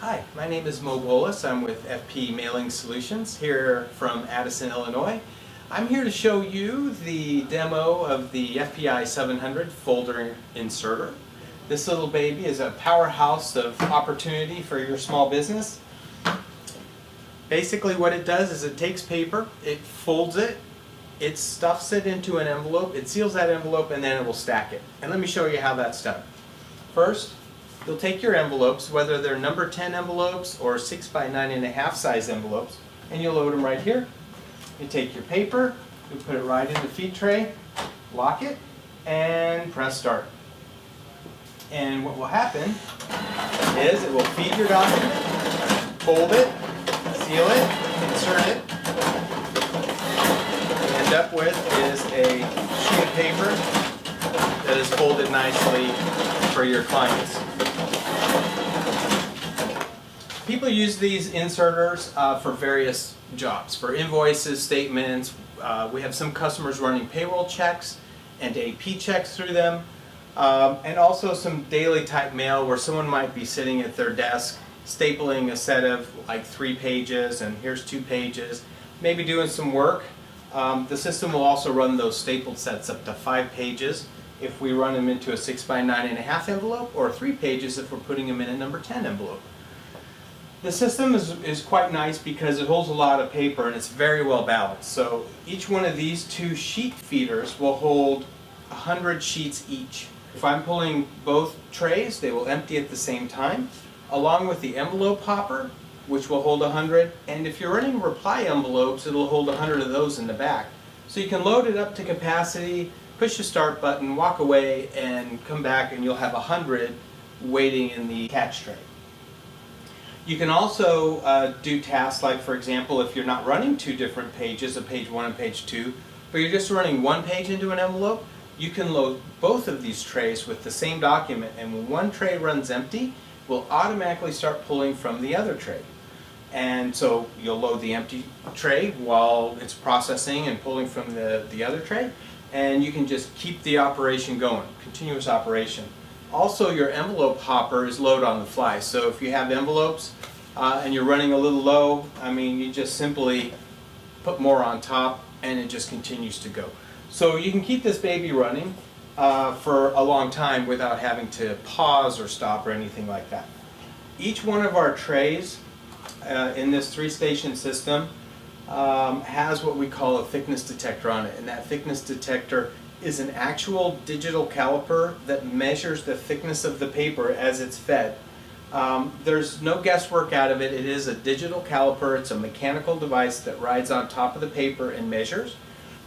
Hi, my name is Mo Bolas. I'm with FP Mailing Solutions here from Addison, Illinois. I'm here to show you the demo of the FPI 700 folder inserter. This little baby is a powerhouse of opportunity for your small business. Basically what it does is it takes paper, it folds it, it stuffs it into an envelope, it seals that envelope, and then it will stack it. And let me show you how that's done. First, you'll take your envelopes, whether they're number 10 envelopes or 6 by 9.5 size envelopes, and you'll load them right here. You take your paper, you put it right in the feed tray, lock it, and press start. And what will happen is it will feed your document, fold it, seal it, insert it. What you end up with is a sheet of paper that is folded nicely for your clients. People use these inserters for various jobs, for invoices, statements. We have some customers running payroll checks and AP checks through them, and also some daily type mail where someone might be sitting at their desk stapling a set of like 3 pages, and here's 2 pages, maybe doing some work. The system will also run those stapled sets up to 5 pages if we run them into a 6 by 9.5 envelope, or 3 pages if we're putting them in a number 10 envelope. The system is quite nice because it holds a lot of paper and it's very well balanced. So each one of these 2 sheet feeders will hold 100 sheets each. If I'm pulling both trays, they will empty at the same time, along with the envelope hopper, which will hold 100. And if you're running reply envelopes, it'll hold 100 of those in the back. So you can load it up to capacity, push the start button, walk away, and come back, and you'll have 100 waiting in the catch tray. You can also do tasks like, for example, if you're not running 2 different pages, a page 1 and page 2, but you're just running 1 page into an envelope, you can load both of these trays with the same document, and when one tray runs empty, we'll automatically start pulling from the other tray. And so you'll load the empty tray while it's processing and pulling from the other tray, and you can just keep the operation going, continuous operation. Also, your envelope hopper is load on the fly, so if you have envelopes and you're running a little low, I mean, you just simply put more on top and it just continues to go. So you can keep this baby running for a long time without having to pause or stop or anything like that. Each one of our trays in this 3-station system has what we call a thickness detector on it, and that thickness detector is an actual digital caliper that measures the thickness of the paper as it's fed. There's no guesswork out of it. It is a digital caliper. It's a mechanical device that rides on top of the paper and measures.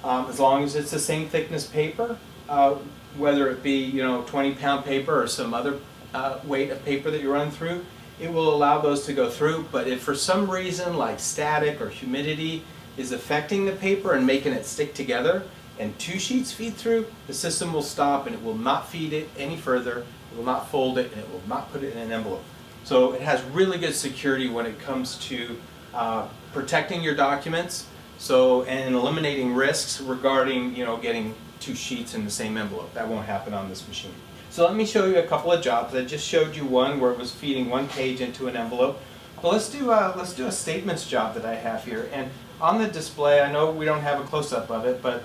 As long as it's the same thickness paper, whether it be 20-pound paper or some other weight of paper that you run through, it will allow those to go through. But if for some reason like static or humidity is affecting the paper and making it stick together, and 2 sheets feed through, the system will stop and it will not feed it any further, it will not fold it, and it will not put it in an envelope. So it has really good security when it comes to protecting your documents, and eliminating risks regarding getting 2 sheets in the same envelope. That won't happen on this machine. So let me show you a couple of jobs. I just showed you one where it was feeding 1 page into an envelope. But let's do a statements job that I have here. And on the display, I know we don't have a close-up of it, but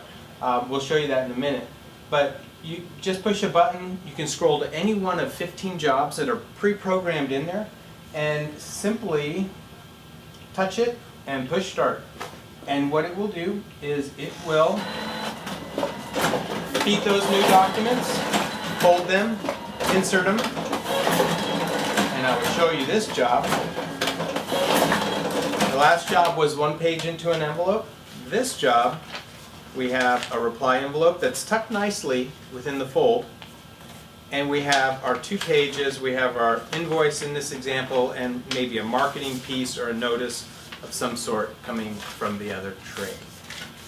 we'll show you that in a minute. But you just push a button, you can scroll to any one of 15 jobs that are pre-programmed in there, and simply touch it and push start. And what it will do is it will feed those new documents, fold them, insert them, and I will show you this job. The last job was 1 page into an envelope. This job, we have a reply envelope that's tucked nicely within the fold, and we have our 2 pages, we have our invoice in this example, and maybe a marketing piece or a notice of some sort coming from the other tray.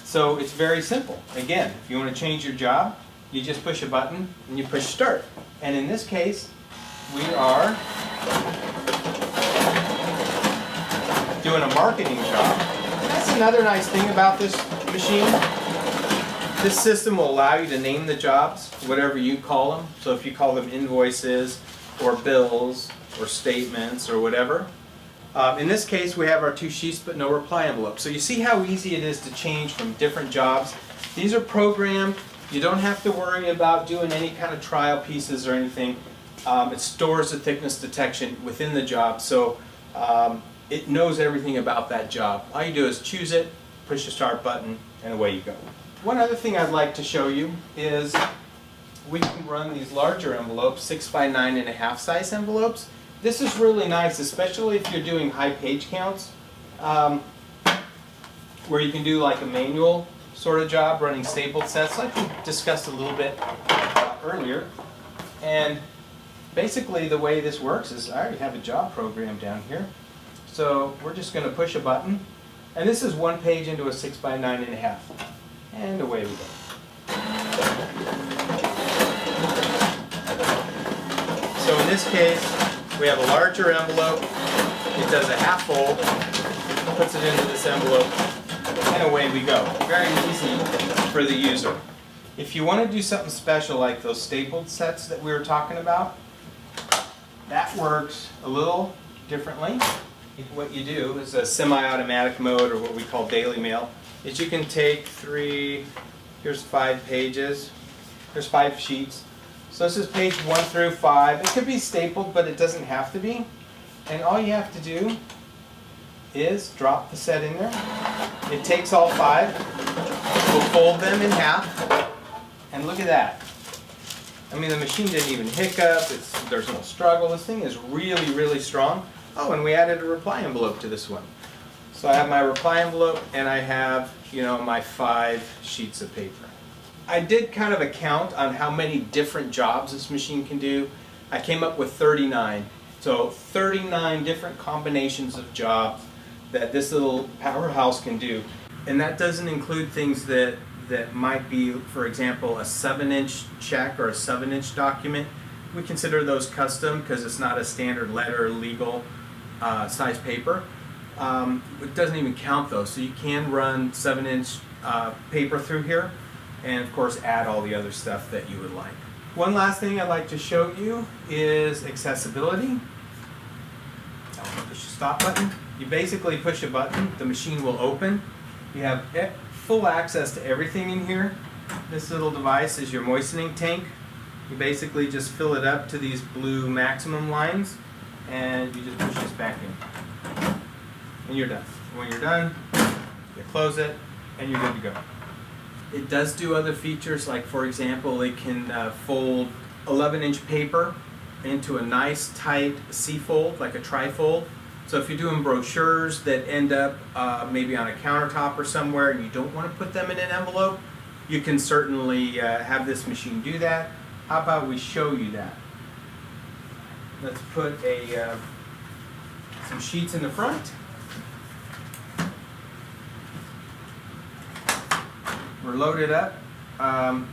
So it's very simple. Again, if you want to change your job, you just push a button and you push start. And in this case, we are doing a marketing job. That's another nice thing about this machine. This system will allow you to name the jobs, whatever you call them. So if you call them invoices or bills or statements or whatever. In this case, we have our 2 sheets but no reply envelope. So you see how easy it is to change from different jobs. These are programmed. You don't have to worry about doing any kind of trial pieces or anything. It stores the thickness detection within the job, so it knows everything about that job. All you do is choose it, push the start button, and away you go. One other thing I'd like to show you is we can run these larger envelopes, 6 by 9.5 size envelopes. This is really nice, especially if you're doing high page counts, where you can do like a manual sort of job, running stapled sets, like we discussed a little bit earlier. And basically the way this works is I already have a job program down here. So we're just going to push a button, and this is 1 page into a 6 by 9.5. And away we go. So in this case, we have a larger envelope. It does a half fold, puts it into this envelope, and away we go. Very easy for the user. If you want to do something special like those stapled sets that we were talking about, that works a little differently. What you do is a semi-automatic mode, or what we call daily mail, is you can take here's 5 pages, there's 5 sheets. So this is page 1 through 5. It could be stapled, but it doesn't have to be. And all you have to do is drop the set in there. It takes all 5. We'll fold them in half. And look at that. I mean, the machine didn't even hiccup. There's no struggle. This thing is really, really strong. Oh, and we added a reply envelope to this one. So I have my reply envelope, and I have, my 5 sheets of paper. I did kind of a count on how many different jobs this machine can do. I came up with 39. So 39 different combinations of jobs that this little powerhouse can do. And that doesn't include things that might be, for example, a 7-inch check or a 7-inch document. We consider those custom because it's not a standard letter legal size paper. It doesn't even count those. So you can run 7-inch paper through here, and of course add all the other stuff that you would like. One last thing I'd like to show you is accessibility. I'll push the stop button. You basically push a button, the machine will open. You have full access to everything in here. This little device is your moistening tank. You basically just fill it up to these blue maximum lines, and you just push this back in. And you're done. When you're done, you close it, and you're good to go. It does do other features, like for example, it can fold 11-inch paper into a nice tight C-fold, like a tri-fold. So if you're doing brochures that end up maybe on a countertop or somewhere and you don't want to put them in an envelope, you can certainly have this machine do that. How about we show you that? Let's put some sheets in the front. We're loaded up, and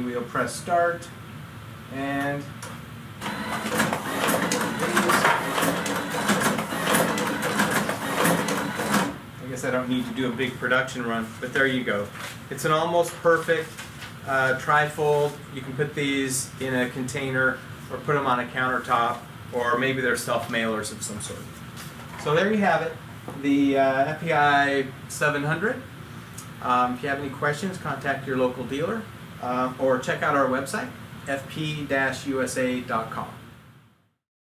we'll press start, and I guess I don't need to do a big production run, but there you go. It's an almost perfect tri-fold. You can put these in a container or put them on a countertop, or maybe they're self-mailers of some sort. So there you have it, the FPI 700. If you have any questions, contact your local dealer or check out our website, fp-usa.com.